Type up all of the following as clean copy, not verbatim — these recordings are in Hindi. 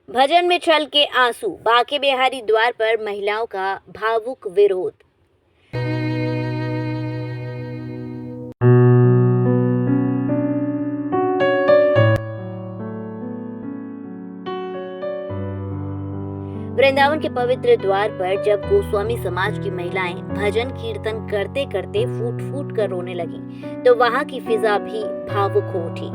भजन में छल के आंसू, बांके बिहारी द्वार पर महिलाओं का भावुक विरोध। वृंदावन के पवित्र द्वार पर जब गोस्वामी समाज की महिलाएं भजन कीर्तन करते करते फूट फूट कर रोने लगी, तो वहां की फिजा भी भावुक हो उठी।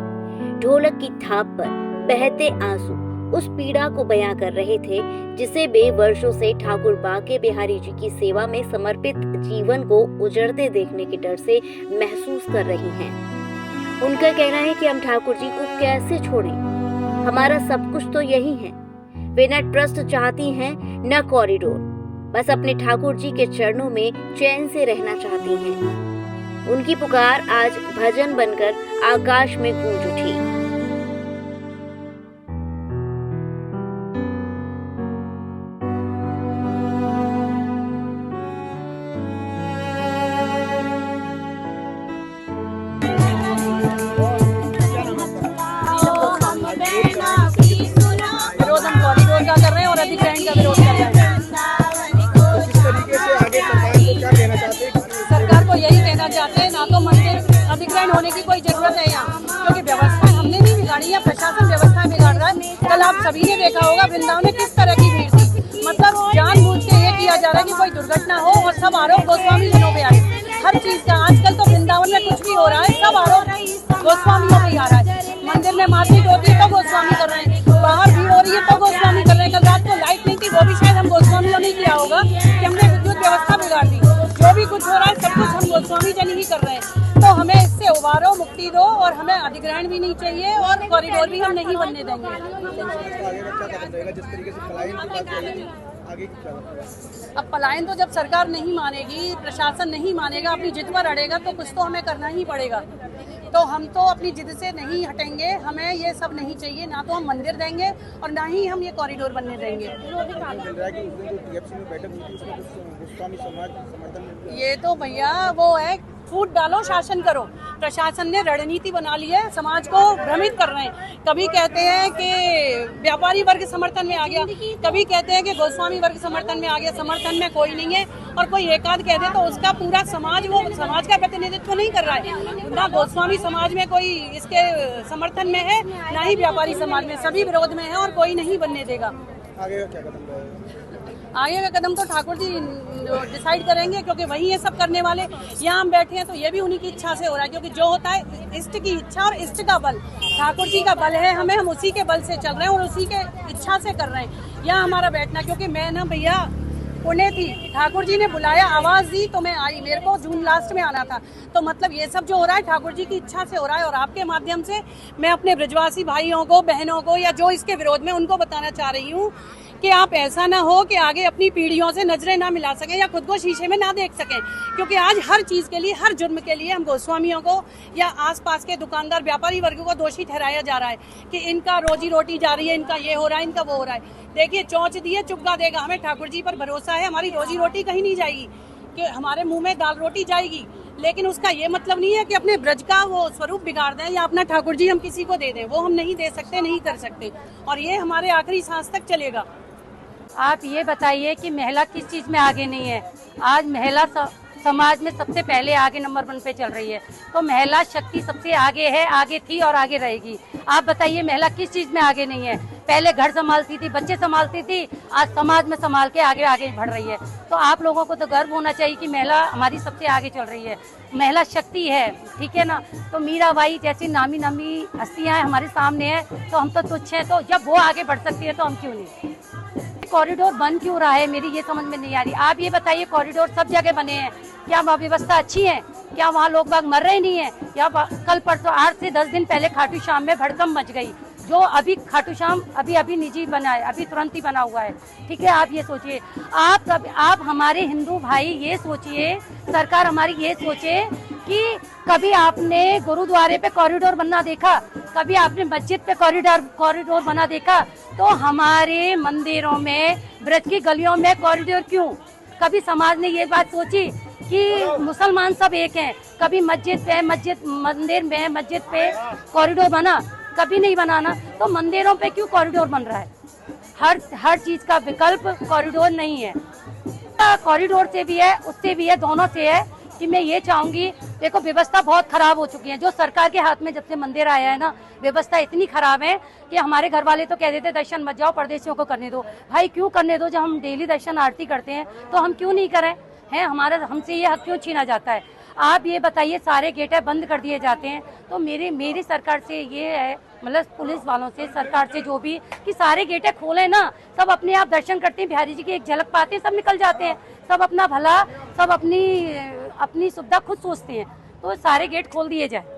ढोलक की थाप पर बहते आंसू उस पीड़ा को बयां कर रहे थे जिसे वे वर्षों से ठाकुर बांके बिहारी जी की सेवा में समर्पित जीवन को उजड़ते देखने के डर से महसूस कर रही हैं। उनका कहना है कि हम ठाकुर जी को कैसे छोड़ें, हमारा सब कुछ तो यही है। वे न ट्रस्ट चाहती हैं न कॉरिडोर, बस अपने ठाकुर जी के चरणों में चैन से रहना चाहती हैं। उनकी पुकार आज भजन बनकर आकाश में गूंज उठी। विरोध हम कॉरिडोर का कर रहे हैं और अधिग्रहण का विरोध कर रहे हैं। किस तरीके से आगे सरकार को क्या कहना चाहते हैं? सरकार को यही कहना चाहते हैं, ना तो मंदिर अधिग्रहण होने की कोई जरूरत है यहाँ, क्योंकि व्यवस्था हमने नहीं बिगाड़ी है, प्रशासन व्यवस्था बिगाड़ रहा है। कल आप सभी ने देखा होगा वृंदावन में किस तरह की भीड़ थी। मतलब जानबूझ के ये किया जा रहा है कि कोई दुर्घटना हो और सब आरोप गोस्वामी जनों पे आए। हर चीज का आजकल तो वृंदावन में कुछ भी हो रहा है, सब आरोप गोस्वामियों पे आ रहा है। मंदिर में मारपीट होती है तो गोस्वामी कर रहे हैं, बाहर भीड़ हो रही है तो गोस्वामी कर रहे हैं। कल रात को लाइट नहीं थी, वो भी शायद हम गोस्वामियों ने किया होगा कि हमने विद्युत व्यवस्था बिगाड़ दी। जो भी कुछ हो रहा है सब कुछ हम गोस्वामी जन ही कर रहे हैं। तो हमें इससे उबारो, मुक्ति दो, और हमें अधिग्रहण भी नहीं चाहिए और कॉरिडोर भी हम नहीं बनने देंगे। जिस तरीके से पलायन की बात करेंगे, आगे की क्या होगा? अब पलायन तो जब सरकार नहीं मानेगी, प्रशासन नहीं मानेगा, अपनी जिद पर अड़ेगा तो कुछ तो हमें करना ही पड़ेगा। तो हम तो अपनी जिद से नहीं हटेंगे, हमें ये सब नहीं चाहिए। ना तो हम मंदिर देंगे और ना ही हम ये कॉरिडोर बनने देंगे। ये तो भैया वो है, फूट डालो शासन करो। प्रशासन ने रणनीति बना ली है, समाज को भ्रमित कर रहे हैं। कभी कहते हैं कि व्यापारी वर्ग समर्थन में आ गया, कभी कहते हैं कि गोस्वामी वर्ग समर्थन में आ गया। समर्थन में कोई नहीं है, और कोई एकाध कह दे तो उसका पूरा समाज, वो समाज का प्रतिनिधित्व नहीं कर रहा है। ना गोस्वामी समाज में कोई इसके समर्थन में है, ना ही व्यापारी समाज में, सभी विरोध में है और कोई नहीं बनने देगा। आगे का क्या कदम रहेगा? आगे का कदम तो ठाकुर जी डिसाइड करेंगे, क्योंकि वही ये सब करने वाले। यहाँ हम बैठे हैं तो ये भी उन्हीं की इच्छा से हो रहा है, क्योंकि जो होता है इष्ट की इच्छा और इष्ट का बल, ठाकुर जी का बल है हमें, हम उसी के बल से चल रहे हैं और उसी के इच्छा से कर रहे हैं यहाँ हमारा बैठना। क्योंकि मैं ना भैया पुणे थी, ठाकुर जी ने बुलाया, आवाज दी तो मैं आई। मेरे को जून लास्ट में आना था। तो मतलब ये सब जो हो रहा है ठाकुर जी की इच्छा से हो रहा है, और आपके माध्यम से मैं अपने ब्रजवासी भाइयों को, बहनों को, या जो इसके विरोध में, उनको बताना चाह रही हूँ कि आप ऐसा ना हो कि आगे अपनी पीढ़ियों से नजरें ना मिला सकें या खुद को शीशे में ना देख सकें। क्योंकि आज हर चीज के लिए, हर जुर्म के लिए हम गोस्वामियों को या आसपास के दुकानदार, व्यापारी वर्ग को दोषी ठहराया जा रहा है कि इनका रोजी रोटी जा रही है, इनका ये हो रहा है, इनका वो हो रहा है। देखिए, चौंच दिए चुपका देगा। हमें ठाकुर जी पर भरोसा है, हमारी रोजी रोटी कहीं नहीं जाएगी, कि हमारे मुंह में दाल रोटी जाएगी। लेकिन उसका ये मतलब नहीं है कि अपने ब्रज का वो स्वरूप बिगाड़ दें या अपना ठाकुर जी हम किसी को दे दें। वो हम नहीं दे सकते, नहीं कर सकते, और ये हमारे आखिरी सांस तक चलेगा। आप ये बताइए कि महिला किस चीज में आगे नहीं है। आज महिला समाज में सबसे पहले आगे नंबर 1 पे चल रही है। तो महिला शक्ति सबसे आगे है, आगे थी और आगे रहेगी। आप बताइए महिला किस चीज में आगे नहीं है। पहले घर संभालती थी, बच्चे संभालती थी, आज समाज में संभाल के आगे आगे बढ़ रही है। तो आप लोगों को तो गर्व होना चाहिए कि महिला हमारी सबसे आगे चल रही है। महिला शक्ति है, ठीक है ना। तो मीराबाई जैसी नामी नामी हस्तियां हमारे सामने है, तो हम तो तुच्छ हैं। तो जब वो आगे बढ़ सकती है तो हम क्यों नहीं। कॉरिडोर बन क्यों रहा है, मेरी ये समझ में नहीं आ रही। आप ये बताइए, कॉरिडोर सब जगह बने हैं, क्या वहाँ व्यवस्था अच्छी है? क्या वहाँ लोग बाग मर रहे नहीं है? या कल परसों 8 से 10 दिन पहले खाटू श्याम में भड़कम मच गई, जो अभी खाटू श्याम अभी निजी बना है, अभी तुरंत ही बना हुआ है, ठीक है। आप ये सोचिए, आप हमारे हिंदू भाई ये सोचिए, सरकार हमारी ये सोचे कि कभी आपने गुरुद्वारे पे कॉरिडोर बनना देखा? कभी आपने मस्जिद पे कॉरिडोर बना देखा? तो हमारे मंदिरों में, ब्रज की गलियों में कॉरिडोर क्यों? कभी समाज ने ये बात सोची कि मुसलमान सब एक हैं? कभी मंदिर में मस्जिद पे कॉरिडोर बना? कभी नहीं बनाना। तो मंदिरों पे क्यों कॉरिडोर बन रहा है? हर चीज का विकल्प कॉरिडोर नहीं है। कॉरिडोर से भी है, उससे भी है, दोनों से है कि मैं ये चाहूंगी, देखो व्यवस्था बहुत खराब हो चुकी है जो सरकार के हाथ में जब से मंदिर आया है ना, व्यवस्था इतनी खराब है कि हमारे घर वाले तो कह देते दर्शन मत जाओ, परदेशियों को करने दो। भाई क्यों करने दो, जब हम डेली दर्शन आरती करते हैं तो हम क्यों नहीं करें हैं, हमारा हमसे ये हक क्यों छीना जाता है। आप ये बताइए, सारे गेट बंद कर दिए जाते हैं। तो मेरी सरकार से ये है, मतलब पुलिस वालों से, सरकार से जो भी, कि सारे गेट खोले ना, सब अपने आप दर्शन करते हैं, बिहारी जी की एक झलक पाते हैं, सब निकल जाते हैं, सब अपना भला, सब अपनी सुविधा खुद सोचते हैं। तो सारे गेट खोल दिए जाए।